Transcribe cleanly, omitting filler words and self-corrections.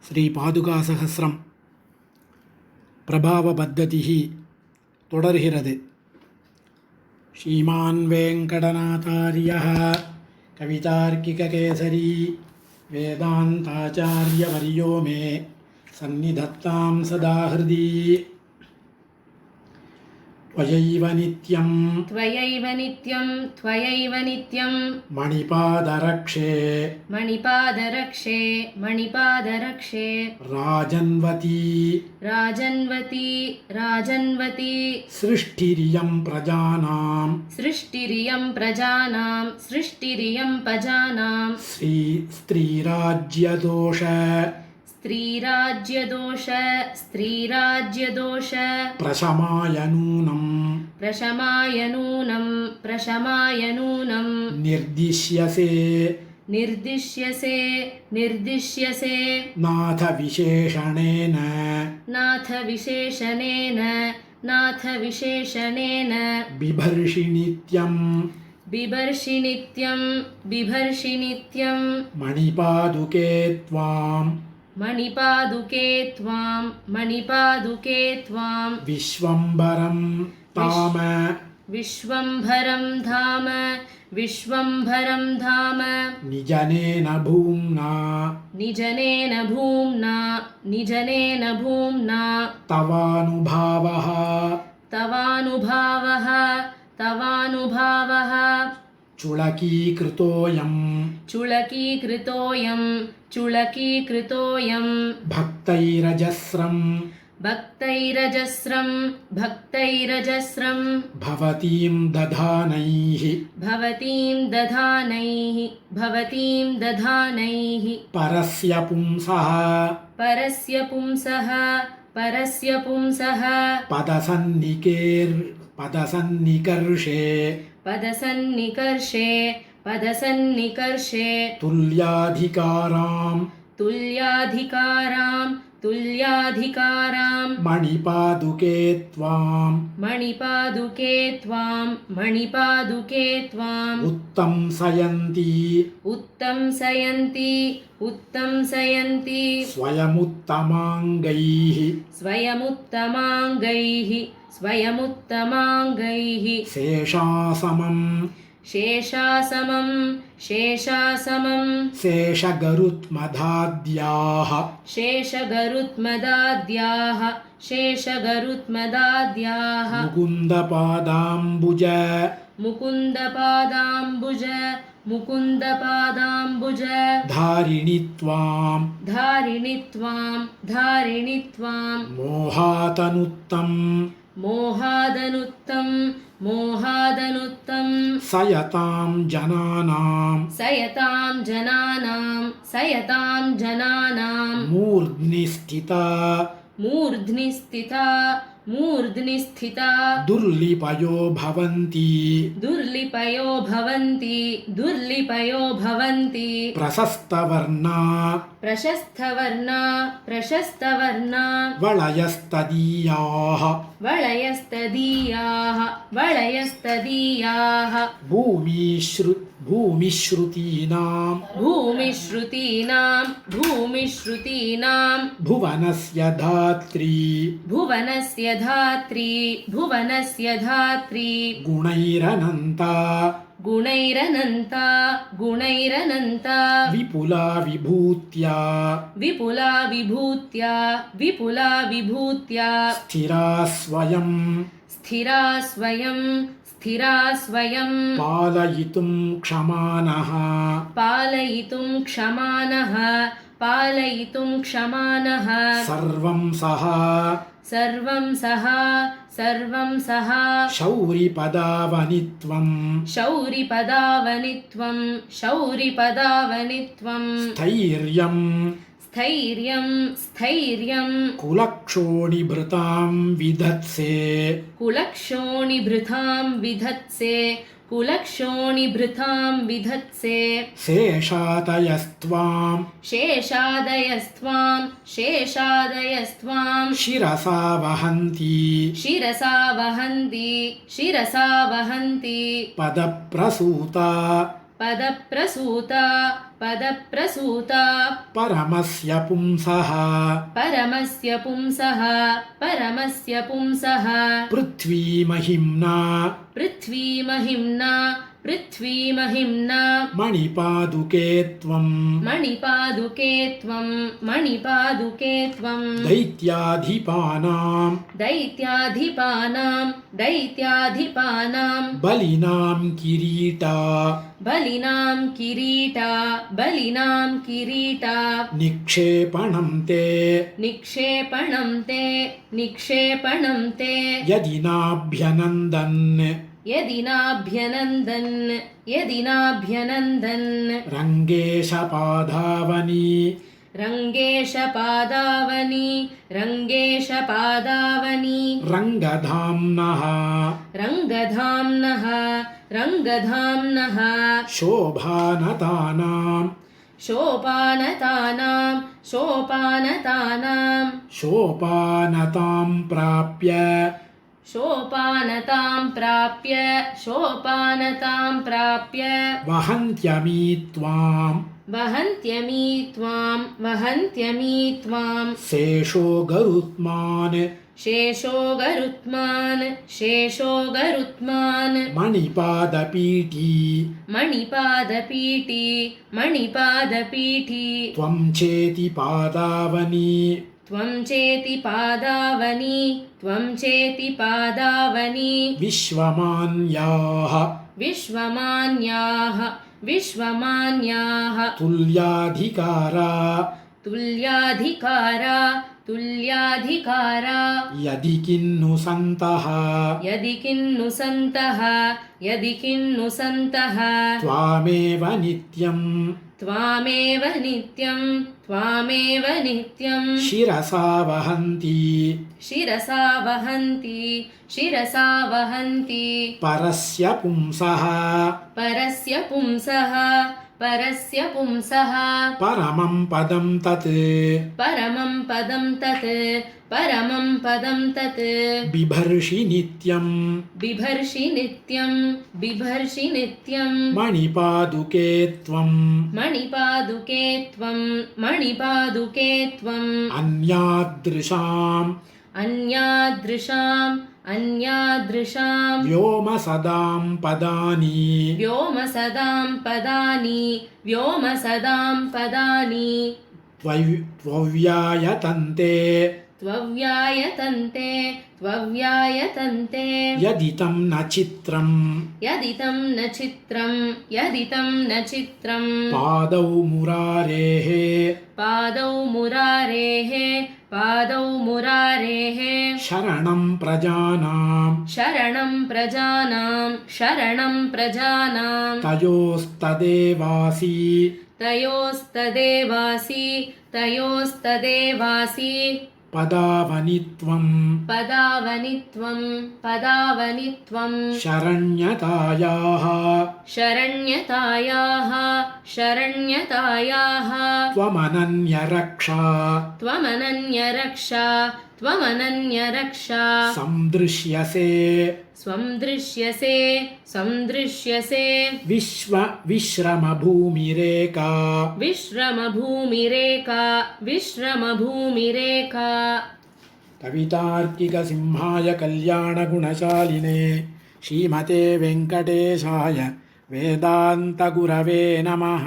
ஸ்ரீபாதுகாசகஸ்ரம் பிரபாவ பத்ததி தொடர்கிறது. ஸ்ரீமான் வேங்கடநாதாரியः கவிதார்க்கிககேசரி வேதாந்தாச்சார்யவர்யோ மே சந்நிதத்தாம் சதா ஹிருதி. त्वयैव नित्यं त्वयैव नित्यं त्वयैव नित्यं मणिपादरक्षे मणिपादरक्षे मणिपादरक्षे राजन्वती राजन्वती राजन्वती सृष्टिरियं प्रजानां सृष्टिरियं प्रजानां सृष्टिरियं प्रजानां स्त्रीराज्यदोष स्त्रीराज्यदोष स्त्रीराज्यदोष प्रशमाय नूनं प्रशमाय नूनं प्रशमाय नूनं निर्दिश्यसे निर्दिश्यसे निर्दिश्यसे नाथ विशेषणेन नाथ विशेषणेन नाथ विशेषणेन बिभर्षि नित्यं बिभर्षि नित्यं बिभर्षि नित्यं मणिपादुके त्वां मणिपादुके त्वां मणिपादुके त्वां विश्वम्भरं ताम विश्वम्भरं धाम विश्वम्भरं धाम निजनेन भूम्ना निजनेन भूम्ना निजनेन भूम्ना तवानुभावः तवानुभावः तवानुभावः चुळकीकृतोऽयं चुळकीकृतोऽयं चुळकीकृतोऽयं भक्तैरजस्रं भक्तैरजस्रं भक्तैरजस्रं भवतीं दधानैः भवतीं दधानैः भवतीं दधानैः परस्य पुंसः परस्य पुंसः परस्य पुंसः पदसन्निकर्षे पदसन्निकर्षे पदसन्निकर्षे तुल्याधिकारां तुल्याधिकारां तुल्याधिकारां मणिपादुके त्वां मणिपादुके त्वां मणिपादुके त्वाम् उत्तंसयन्ति उत्तंसयन्ति उत्तंसयन्ति स्वयमुत्तमाङ्गैः स्वयमुत्तमाङ्गैः स्वयमुत्तमाङ्गैः शेषासमं शेषासमं शेषासमं शेषगरुत्मदाद्याः शेषगरुत्मदाद्याः शेषगरुत्मदाद्याः मुकुन्दपादाम्बुज मुकुन्दपादाम्बुज मुकुन्दपादाम्बुज धारिणि त्वां धारिणि त्वां धारिणि त्वां मोहातनुत्तं मोहादनुत्तं मोहादनुत्तं सयतां जनानां सयतां जनानां सयतां जनानां मूर्ध्नि स्थिता मूर्ध्नि स्थिता मूर्ध्नि स्थिता दुर्लिपयो भवन्ति दुर्लिपयो भवन्ति दुर्लिपयो भवन्ति प्रशस्तवर्णा प्रशस्तवर्णा प्रशस्तवर्णा वलयस्तदीयाः वलयस्तदीयाः वलयस्तदीयाः भूमिश्रुतीनां भूमिश्रुतीनां भूमिश्रुतीनां भुवनस्य धात्री भुवनस्य धात्री भुवनस्य धात्री गुणैरनन्ता गुणैरनन्ता गुणैरनन्ता विपुला विभूत्या विपुला विभूत्या विपुला विभूत्या स्थिरा स्वयं स्थिरा स्वयं स्थिरा स्वयं पालयितुं क्षमानः पालयितुं क्षमानः पालयितुं क्षमानः सर्वं सः सर्वं सः सर्वं सः शौरिपदावनित्वं शौरिपदावनित्वं शौरिपदावनित्वं स्थैर्यं स्थैर्यं स्थैर्यं कुलक्षोणिभृतां विधत्से कुलक्षोणिभृतां विधत्से कुलक्षोणिभृतां विधत्से शेषादयस्त्वां शेषादयस्त्वां शेषादयस्त्वां शिरसा वहन्ति शिरसा वहन्ति शिरसा वहन्ति पदप्रसूता पदप्रसूता पदप्रसूता परमस्य पुंसः परमस्य पुंसः परमस्य पुंसः पृथ्वीमहिम्ना पृथ्वीमहिम्ना पृथ्वीमहिम्ना मणिपादुके त्वं मणिपादुके त्वं मणिपादुके त्वं दैत्याधिपानां दैत्याधिपानां दैत्याधिपानां बलिनां किरीटा बलिनां किरीटा बलिनां किरीटा निक्षेपणं ते निक्षेपणं ते निक्षेपणं ते यदि नाभ्यनन्दन् यदि नाभ्यनन्दन् यदि नाभ्यनन्दन् रङ्गेशपादावनी रङ्गेशपादावनी रङ्गेशपादावनी रङ्गधाम्नः रङ्गधाम्नः रङ्गधाम्नः शोभानतानां शोपानतानां शोपानतानां शोपानतां प्राप्य शोपानतां प्राप्य शोपानतां प्राप्य वहन्त्यमी त्वां वहन्त्यमी त्वां वहन्त्यमी त्वां शेषो गरुत्मान् शेषो गरुत्मान् शेषो गरुत्मान् मणिपादपीठी मणिपादपीठी मणिपादपीठी त्वं चेति पादावनी त्वं चेति पादावनी त्वं चेति पादावनी विश्वमान्याः विश्वमान्याः विश्वमान्याः तुल्याधिकारा तुल्याधिकारा तुल्याधिकारा यदि किन्नु सन्तः यदि किन्नु सन्तः यदि किन्नु सन्तः त्वामेव नित्यं त्वामेव नित्यं त्वामेव नित्यं शिरसा वहन्ति शिरसा वहन्ति शिरसा वहन्ति परस्य पुंसः परस्य पुंसः परस्य पुंसः परमं पदं तत् परमं पदं तत् परमं पदं तत् बिभर्षि नित्यं बिभर्षि नित्यं बिभर्षि नित्यं मणिपादुके त्वं मणिपादुके त्वं मणिपादुके त्वम् अन्यादृशाम् अन्यादृशाम् अन्यादृशां व्योमसदां पदानि व्योमसदां पदानि व्योमसदां पदानि त्वव्यायतन्ते त्वव्यायतन्ते त्वव्यायतन्ते यदि तं न चित्रं यदि तं न चित्रं यदि तं न चित्रं पादौ मुरारेः पादौ मुरारेः पादौ मुरारेः शरणं प्रजानां शरणं प्रजानां शरणं प्रजानां तयोस्तदेवासि तयोस्तदेवासि तयोस्तदेवासि पदावनित्वं पदावनित्वं पदावनित्वं शरण्यतायाः शरण्यतायाः शरण्यतायाः त्वमनन्यरक्षा त्वमनन्यरक्षा त्वमनन्यरक्षा सन्दृश्यसे स्वं दृश्यसे संदृश्यसे विश्रमभूमिरेका विश्रमभूमिरेका विश्रमभूमिरेका कवितार्किकसिंहाय कल्याणगुणशालिने श्रीमते वेङ्कटेशाय वेदान्तगुरवे नमः।